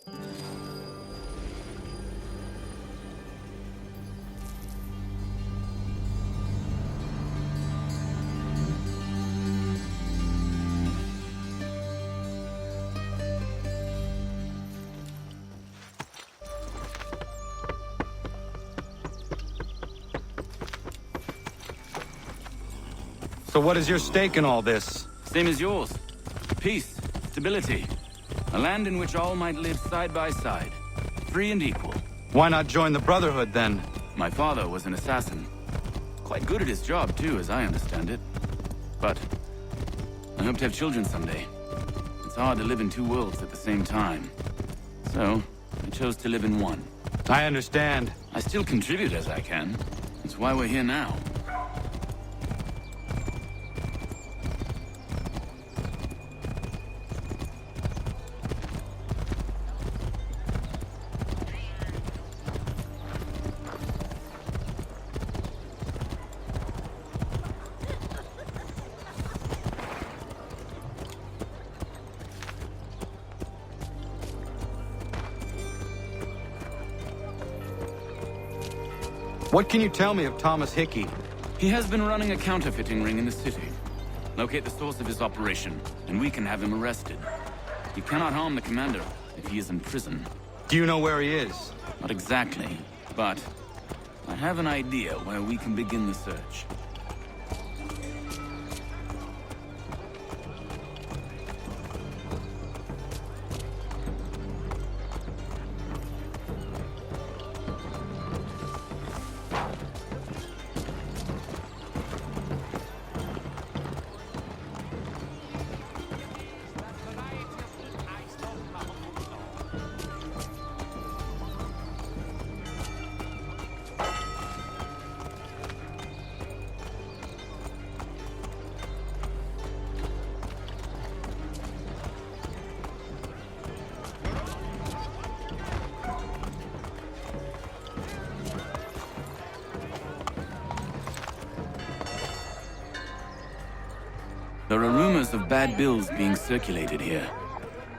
So what is your stake in all this? Same as yours. Peace, stability. A land in which all might live side by side. Free and equal. Why not join the Brotherhood, then? My father was an assassin. Quite good at his job, too, as I understand it. But I hope to have children someday. It's hard to live in two worlds at the same time. So, I chose to live in one. I understand. I still contribute as I can. That's why we're here now. What can you tell me of Thomas Hickey? He has been running a counterfeiting ring in the city. Locate the source of his operation, and we can have him arrested. You cannot harm the commander if he is in prison. Do you know where he is? Not exactly, but I have an idea where we can begin the search. There are rumors of bad bills being circulated here.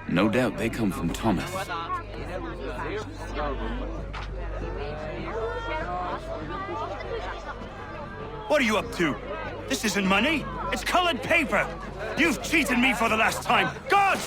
No doubt they come from Thomas. What are you up to? This isn't money. It's colored paper. You've cheated me for the last time. God!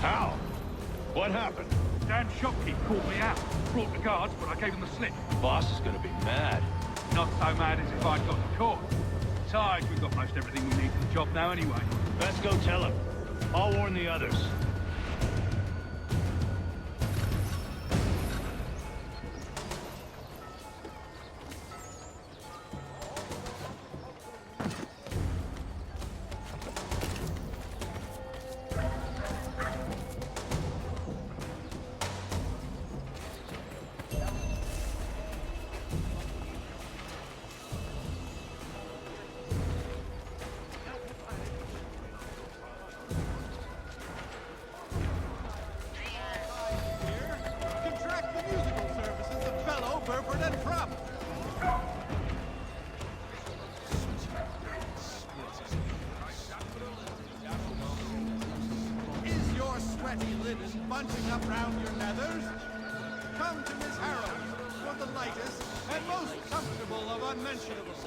How? What happened? Damn shopkeep caught me out. Brought the guards, but I gave him the slip. Boss is gonna be mad. Not so mad as if I'd got caught. Besides, we've got most everything we need for the job now anyway. Let's go tell him. I'll warn the others. Contract the musical services of Bellow, Burford, and Crump. Is your sweaty linen bunching up round your nethers? Come to Miss Harrow's for the lightest and most comfortable of unmentionables.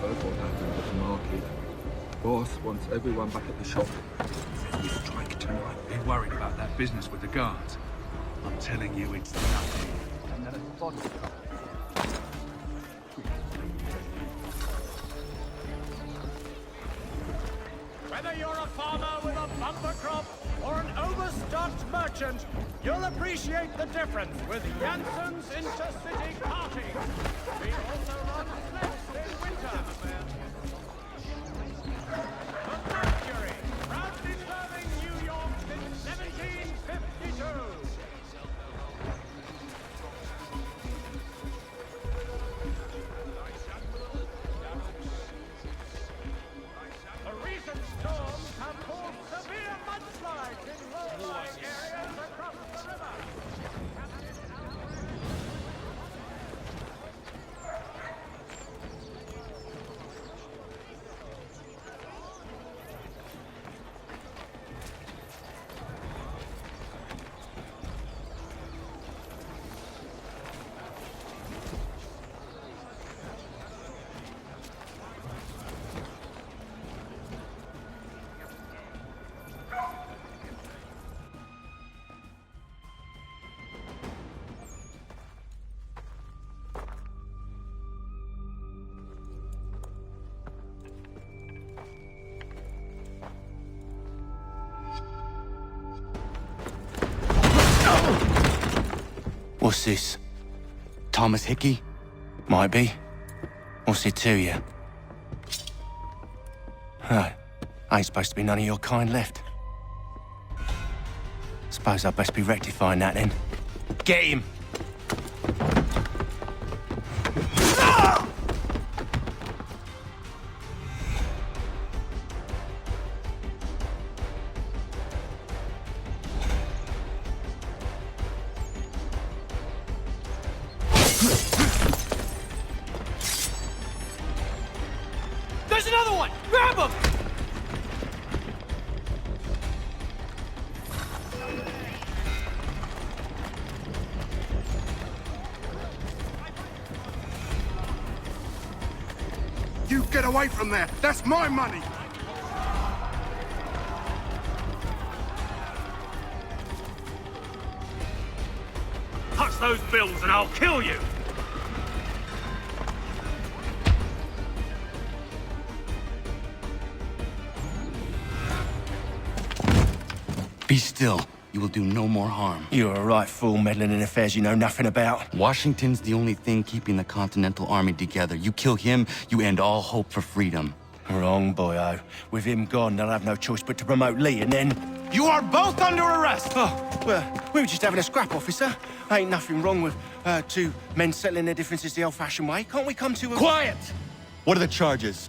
Heard what happened at the market. Boss wants everyone back at the shop. We strike tonight. Be worried about that business with the guards. I'm telling you, it's nothing. Whether you're a farmer with a bumper crop or an overstocked merchant, you'll appreciate the difference with Janssen's intercity carting. We also run sledges in winter. The Mercury, proudly serving New York since 1752. The recent storms have caused severe mudslides in low-lying areas across the river. What's this? Thomas Hickey? Might be. What's it to you? Ain't supposed to be none of your kind left. Suppose I'd best be rectifying that then. Get him! There's another one! Grab him! You get away from there! That's my money! Touch those bills and I'll kill you! Be still. You will do no more harm. You're a right fool meddling in affairs you know nothing about. Washington's the only thing keeping the Continental Army together. You kill him, you end all hope for freedom. Wrong, boyo. With him gone, they'll have no choice but to promote Lee, and then... You are both under arrest! Oh, well, we were just having a scrap, officer. Ain't nothing wrong with two men settling their differences the old-fashioned way. Can't we come to a... Quiet! What are the charges?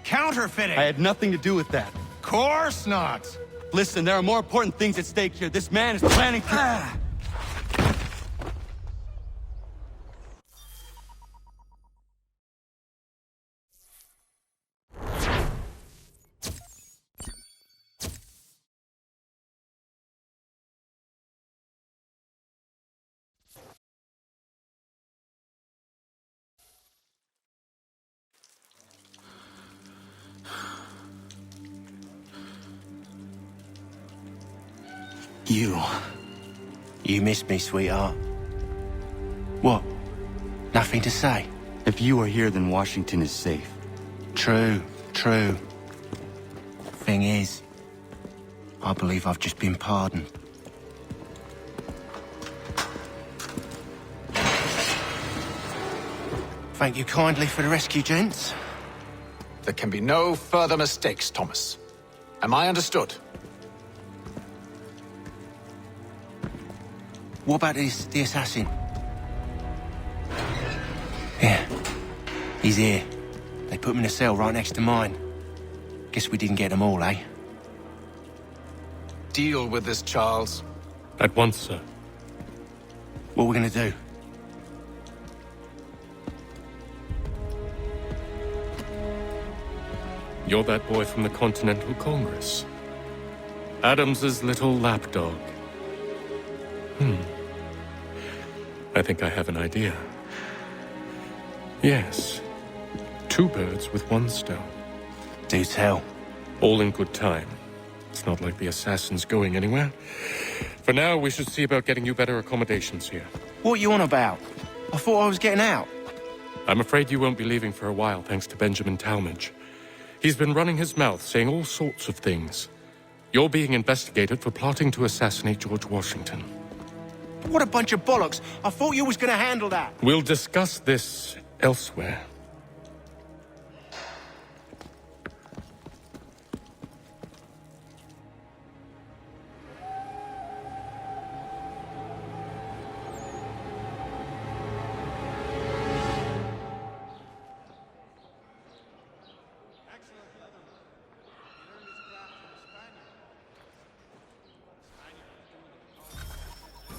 Counterfeiting! I had nothing to do with that. Course not! Listen, there are more important things at stake here. This man is planning to... You missed me, sweetheart. What? Nothing to say? If you are here, then Washington is safe. True. Thing is, I believe I've just been pardoned. Thank you kindly for the rescue, gents. There can be no further mistakes, Thomas. Am I understood? What about the assassin? Yeah, he's here. They put him in a cell right next to mine. Guess we didn't get them all, eh? Deal with this, Charles. At once, sir. What are we gonna do? You're that boy from the Continental Congress. Adams's little lapdog. I think I have an idea. Yes. 2 birds with 1 stone. Do tell. All in good time. It's not like the assassin's going anywhere. For now, we should see about getting you better accommodations here. What are you on about? I thought I was getting out. I'm afraid you won't be leaving for a while, thanks to Benjamin Talmadge. He's been running his mouth, saying all sorts of things. You're being investigated for plotting to assassinate George Washington. What a bunch of bollocks. I thought you was gonna handle that. We'll discuss this elsewhere.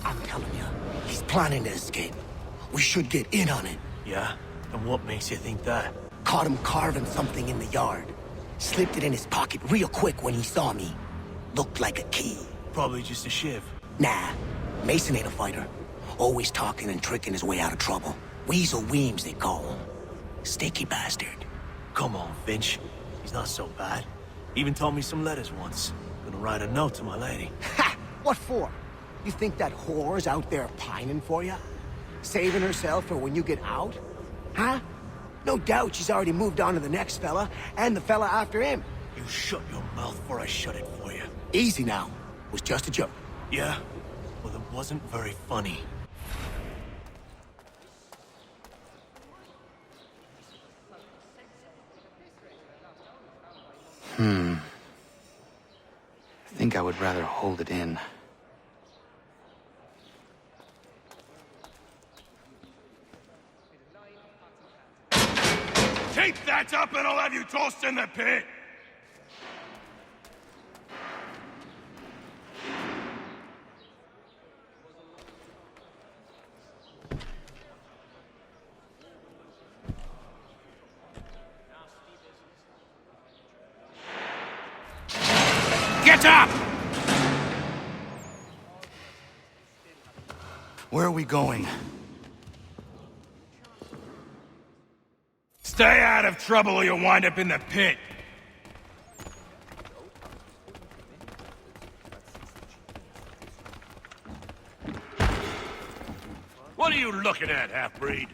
I'm telling you, he's planning to escape. We should get in on it. Yeah? And what makes you think that? Caught him carving something in the yard. Slipped it in his pocket real quick when he saw me. Looked like a key. Probably just a shiv. Nah, Mason ain't a fighter. Always talking and tricking his way out of trouble. Weasel Weems, they call him. Sticky bastard. Come on, Finch. He's not so bad. Even told me some letters once. Gonna write a note to my lady. Ha! What for? You think that whore's out there pining for you? Saving herself for when you get out? Huh? No doubt she's already moved on to the next fella, and the fella after him. You shut your mouth before I shut it for you. Easy now. Was just a joke. Yeah? Well, it wasn't very funny. I think I would rather hold it in. Keep that up and I'll have you tossed in the pit! Get up! Where are we going? Stay out of trouble or you'll wind up in the pit. What are you looking at, half-breed?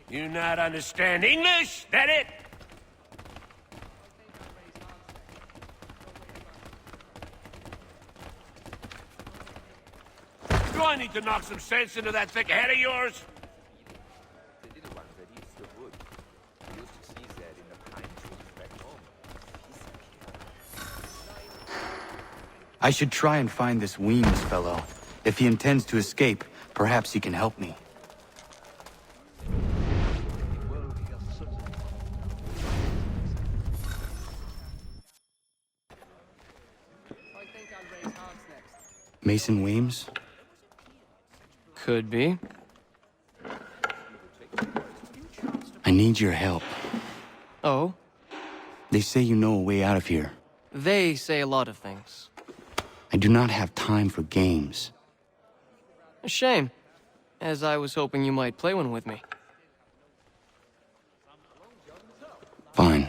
You not understand English? That it? Do I need to knock some sense into that thick head of yours? I should try and find this Weems fellow. If he intends to escape, perhaps he can help me. Mason Weems? Could be. I need your help. Oh? They say you know a way out of here. They say a lot of things. I do not have time for games. A shame, as I was hoping you might play one with me. Fine.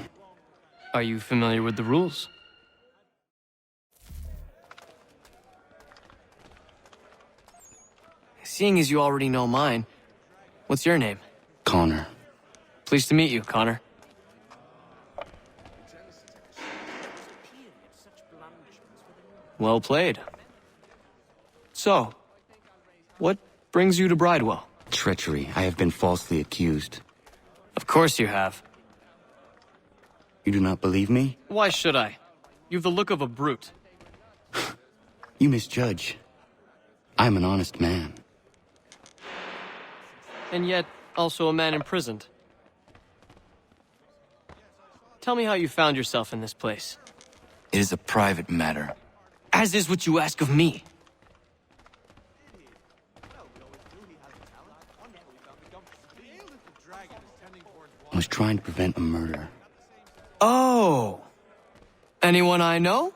Are you familiar with the rules? Seeing as you already know mine, what's your name? Connor. Pleased to meet you, Connor. Well played. So, what brings you to Bridewell? Treachery. I have been falsely accused. Of course you have. You do not believe me? Why should I? You've the look of a brute. You misjudge. I'm an honest man. And yet, also a man imprisoned. Tell me how you found yourself in this place. It is a private matter. As is what you ask of me. I was trying to prevent a murder. Oh! Anyone I know?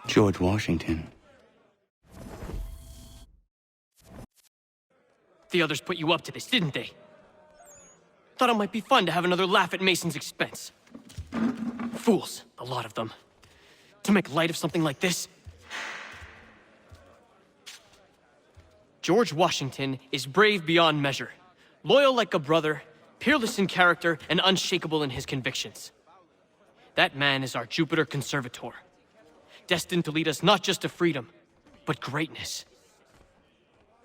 George Washington. The others put you up to this, didn't they? Thought it might be fun to have another laugh at Mason's expense. Fools, a lot of them. To make light of something like this. George Washington is brave beyond measure, loyal like a brother, peerless in character, and unshakable in his convictions. That man is our Jupiter Conservator, destined to lead us not just to freedom, but greatness.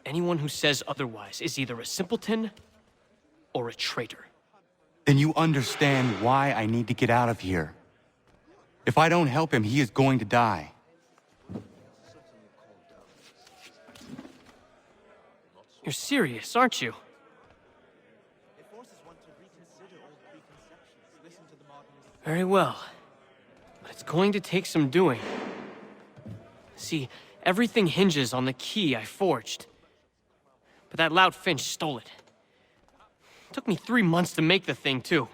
Anyone who says otherwise is either a simpleton or a traitor. Then you understand why I need to get out of here. If I don't help him, he is going to die. You're serious, aren't you? Very well. But it's going to take some doing. See, everything hinges on the key I forged. But that lout Finch stole it. Took me 3 months to make the thing, too.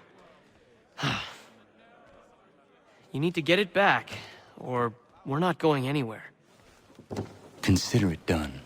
You need to get it back, or we're not going anywhere. Consider it done.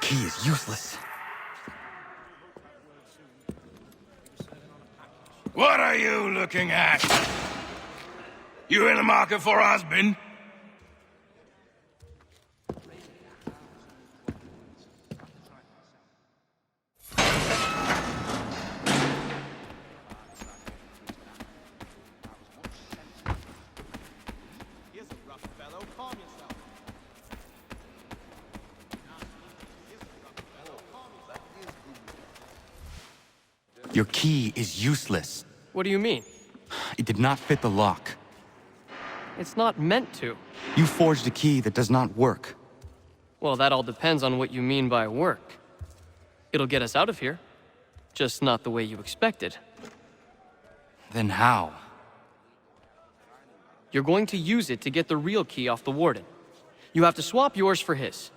key is useless. What are you looking at? You in the market for a husband? Your key is useless. What do you mean? It did not fit the lock. It's not meant to. You forged a key that does not work. Well, that all depends on what you mean by work. It'll get us out of here. Just not the way you expected. Then how? You're going to use it to get the real key off the warden. You have to swap yours for his.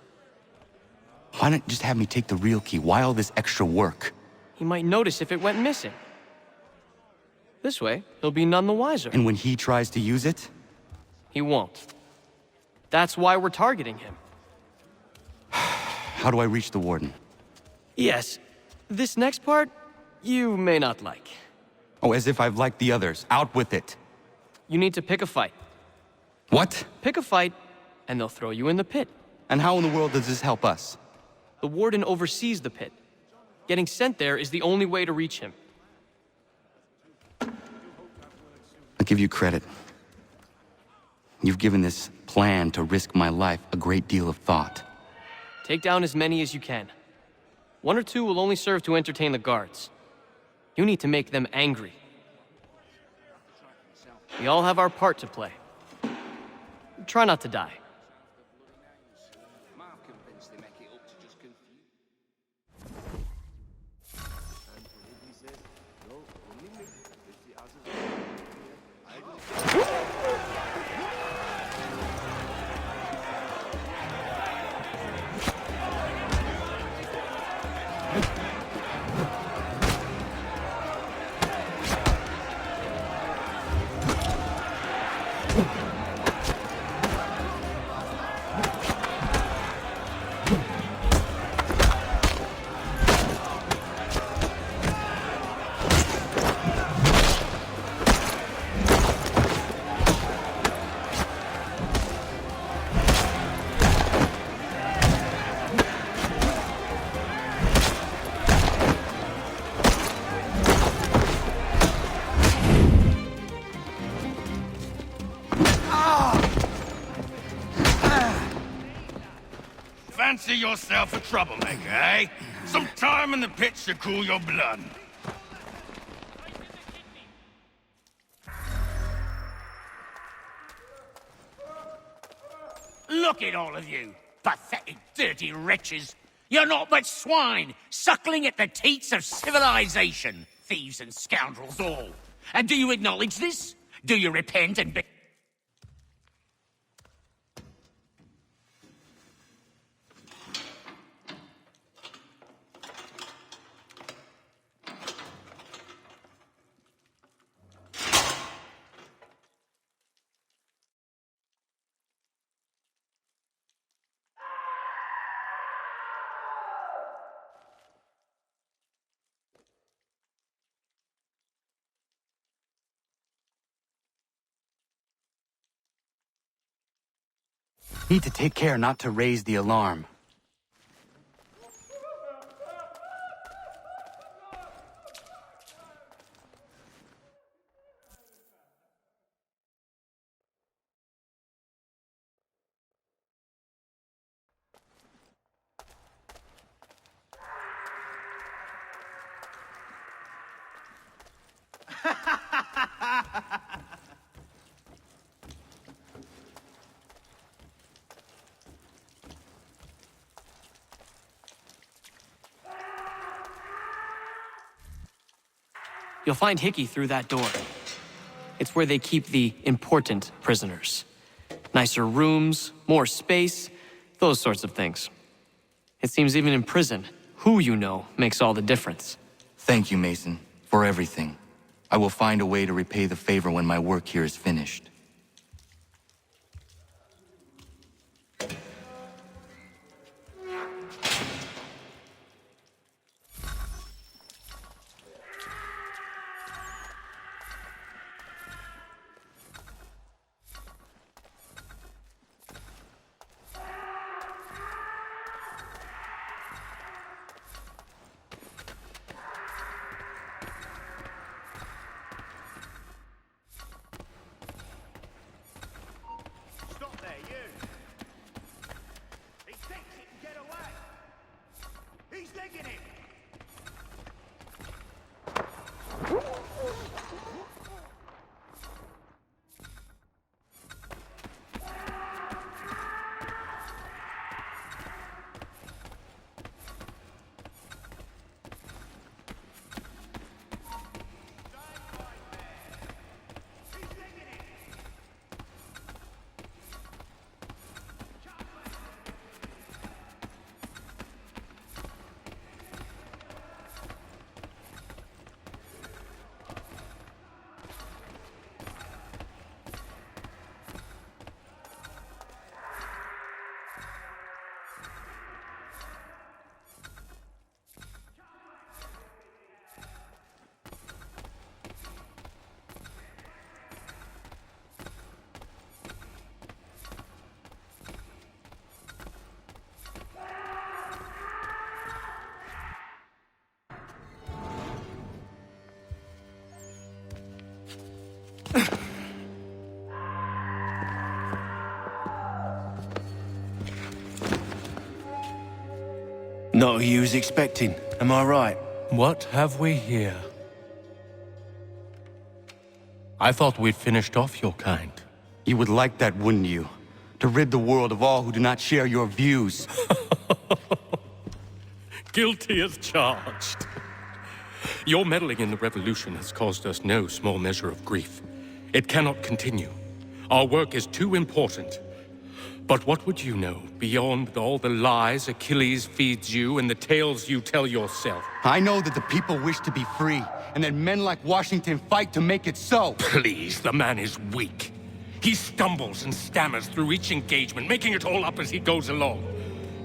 Why not just have me take the real key? Why all this extra work? He might notice if it went missing. This way, he'll be none the wiser. And when he tries to use it? He won't. That's why we're targeting him. How do I reach the warden? Yes. This next part, you may not like. Oh, as if I've liked the others. Out with it. You need to pick a fight. What? Pick a fight, and they'll throw you in the pit. And how in the world does this help us? The warden oversees the pit. Getting sent there is the only way to reach him. I'll give you credit. You've given this plan to risk my life a great deal of thought. Take down as many as you can. 1 or 2 will only serve to entertain the guards. You need to make them angry. We all have our part to play. Try not to die. Fancy yourself a troublemaker, eh? Some time in the pit should cool your blood. Look at all of you, pathetic, dirty wretches. You're not but swine, suckling at the teats of civilization. Thieves and scoundrels all. And do you acknowledge this? Do you repent and be... Need to take care not to raise the alarm. You'll find Hickey through that door. It's where they keep the important prisoners. Nicer rooms, more space, those sorts of things. It seems even in prison, who you know makes all the difference. Thank you, Mason, for everything. I will find a way to repay the favor when my work here is finished. Not who you was expecting, am I right? What have we here? I thought we'd finished off your kind. You would like that, wouldn't you? To rid the world of all who do not share your views. Guilty as charged. Your meddling in the revolution has caused us no small measure of grief. It cannot continue. Our work is too important. But what would you know beyond all the lies Achilles feeds you and the tales you tell yourself? I know that the people wish to be free, and that men like Washington fight to make it so. Please, the man is weak. He stumbles and stammers through each engagement, making it all up as he goes along.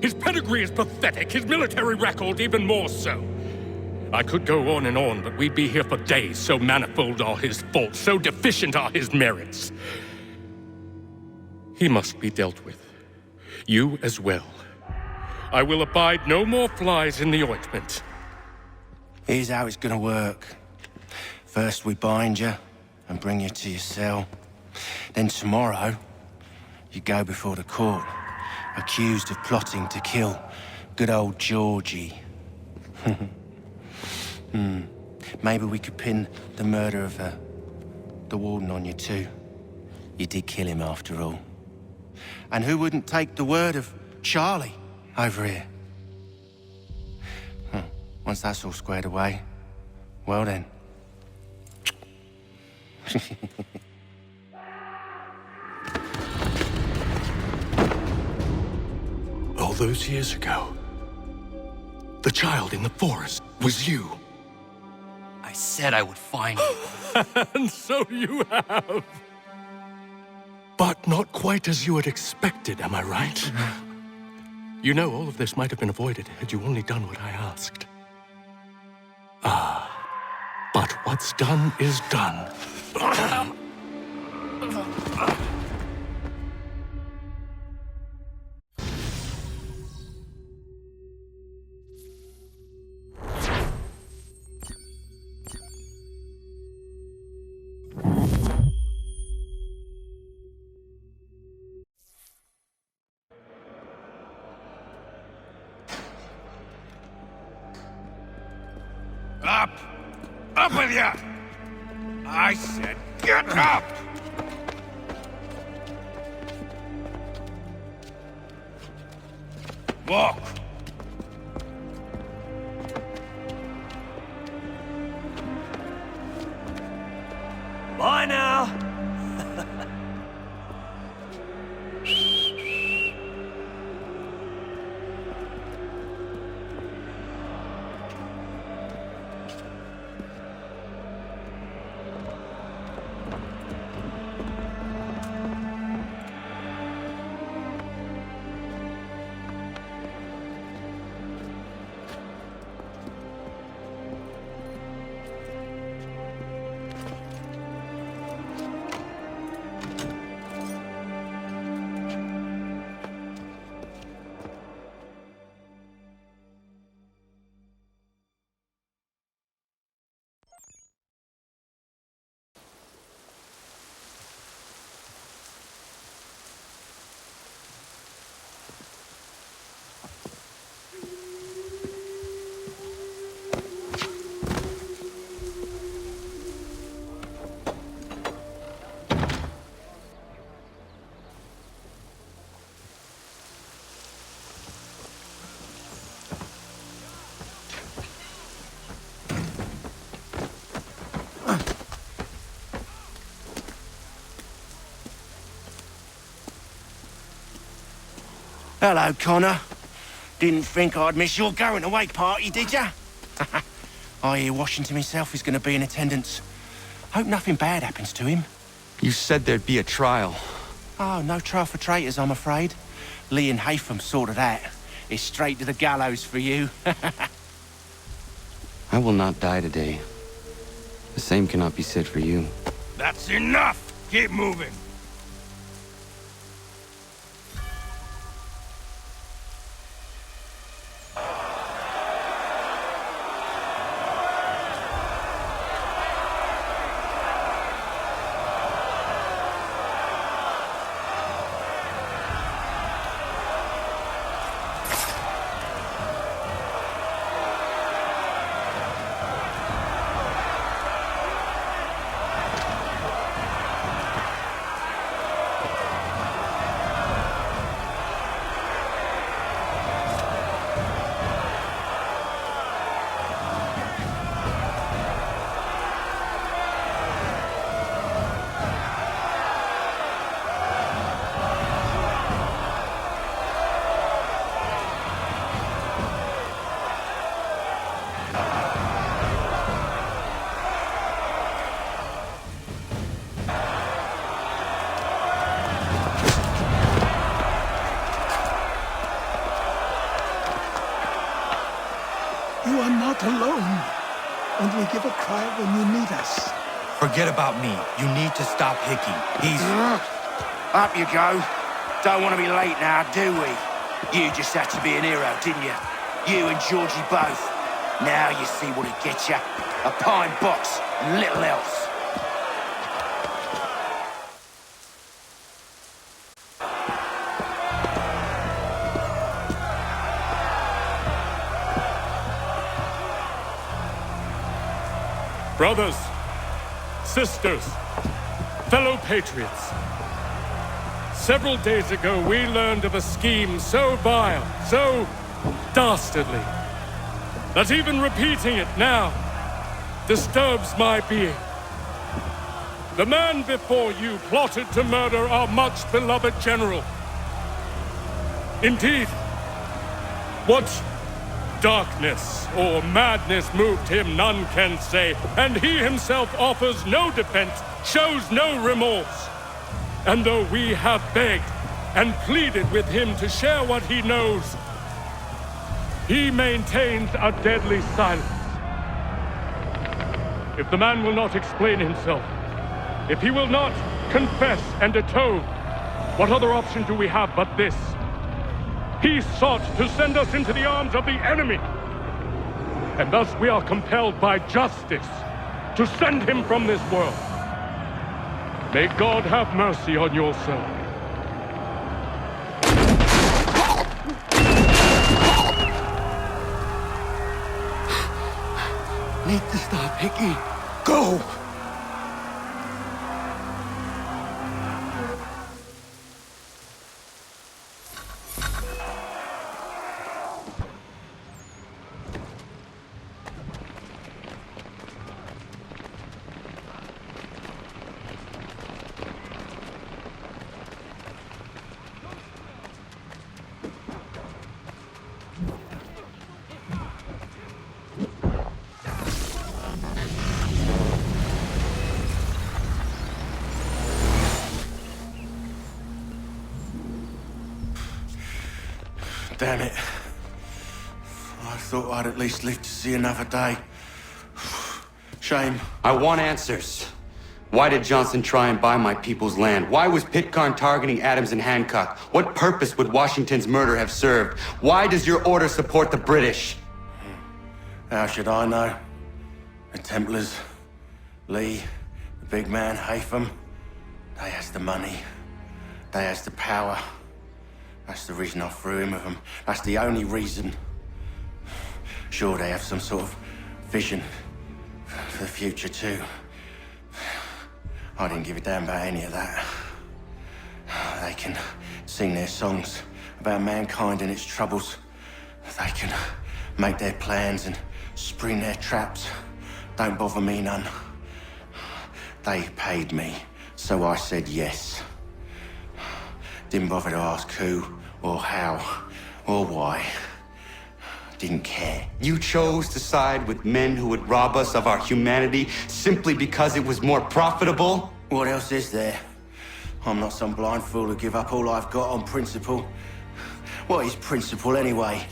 His pedigree is pathetic, his military record even more so. I could go on and on, but we'd be here for days, so manifold are his faults, so deficient are his merits. He must be dealt with. You as well. I will abide no more flies in the ointment. Here's how it's gonna work. First we bind you and bring you to your cell. Then tomorrow, you go before the court, accused of plotting to kill good old Georgie. Maybe we could pin the murder of the warden on you too. You did kill him after all. And who wouldn't take the word of Charlie over here? Once that's all squared away, well then. All those years ago, the child in the forest was you. I said I would find you. And so you have. But not quite as you had expected, am I right? You know, all of this might have been avoided had you only done what I asked. But what's done is done. Up! Up with you! I said get up! Walk! Bye now! Hello, Connor. Didn't think I'd miss your going-away party, did ya? I hear Washington himself is going to be in attendance. Hope nothing bad happens to him. You said there'd be a trial. Oh, no trial for traitors, I'm afraid. Lee and Haytham sorted that. It's straight to the gallows for you. I will not die today. The same cannot be said for you. That's enough! Keep moving! right when you need us. Forget about me. You need to stop Hickey. He's... Up you go. Don't want to be late now, do we? You just had to be an hero, didn't you? You and Georgie both. Now you see what it gets you. A pine box and little else. Brothers, sisters, fellow patriots. Several days ago, we learned of a scheme so vile, so dastardly, that even repeating it now disturbs my being. The man before you plotted to murder our much-beloved general. Indeed, what darkness or madness moved him, none can say, and he himself offers no defense, shows no remorse. And though we have begged and pleaded with him to share what he knows, he maintains a deadly silence. If the man will not explain himself, if he will not confess and atone, what other option do we have but this? He sought to send us into the arms of the enemy. And thus we are compelled by justice to send him from this world. May God have mercy on your soul. Need to stop Hickey. Go! Damn it. I thought I'd at least live to see another day. Shame. I want answers. Why did Johnson try and buy my people's land? Why was Pitcairn targeting Adams and Hancock? What purpose would Washington's murder have served? Why does your order support the British? How should I know? The Templars, Lee, the big man, Haytham, they has the money. They has the power. That's the reason I threw in with them. That's the only reason. Sure, they have some sort of vision for the future too. I didn't give a damn about any of that. They can sing their songs about mankind and its troubles. They can make their plans and spring their traps. Don't bother me none. They paid me, so I said yes. Didn't bother to ask who, or how, or why. Didn't care. You chose to side with men who would rob us of our humanity simply because it was more profitable? What else is there? I'm not some blind fool who give up all I've got on principle. What is principle anyway?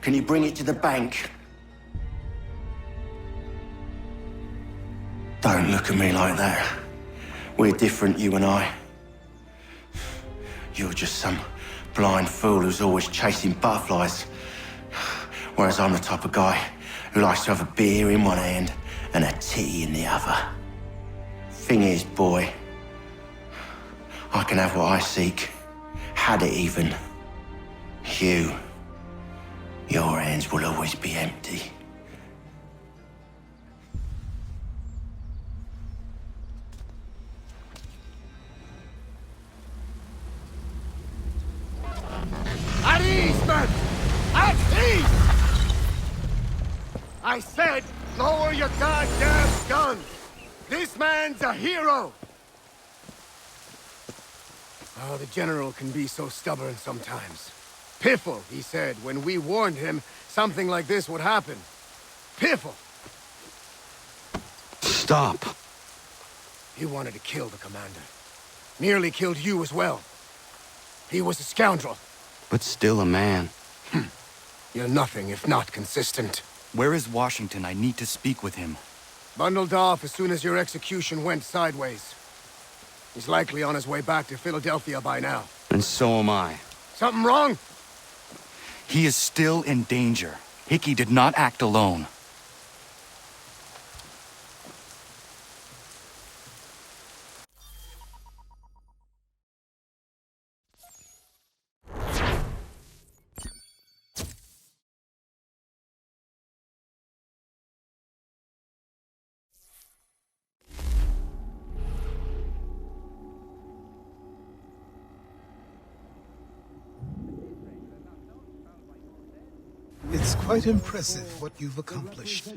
Can you bring it to the bank? Don't look at me like that. We're different, you and I. You're just some blind fool who's always chasing butterflies. Whereas I'm the type of guy who likes to have a beer in one hand and a tea in the other. Thing is, boy, I can have what I seek. Had it even. Your hands will always be empty. At ease, men! At ease! I said, lower your goddamn guns! This man's a hero! Oh, the General can be so stubborn sometimes. Piffle, he said, when we warned him something like this would happen. Piffle! Stop. He wanted to kill the commander. Nearly killed you as well. He was a scoundrel. But still a man. You're nothing if not consistent. Where is Washington? I need to speak with him. Bundled off as soon as your execution went sideways. He's likely on his way back to Philadelphia by now. And so am I. Something wrong? He is still in danger. Hickey did not act alone. It's quite impressive what you've accomplished.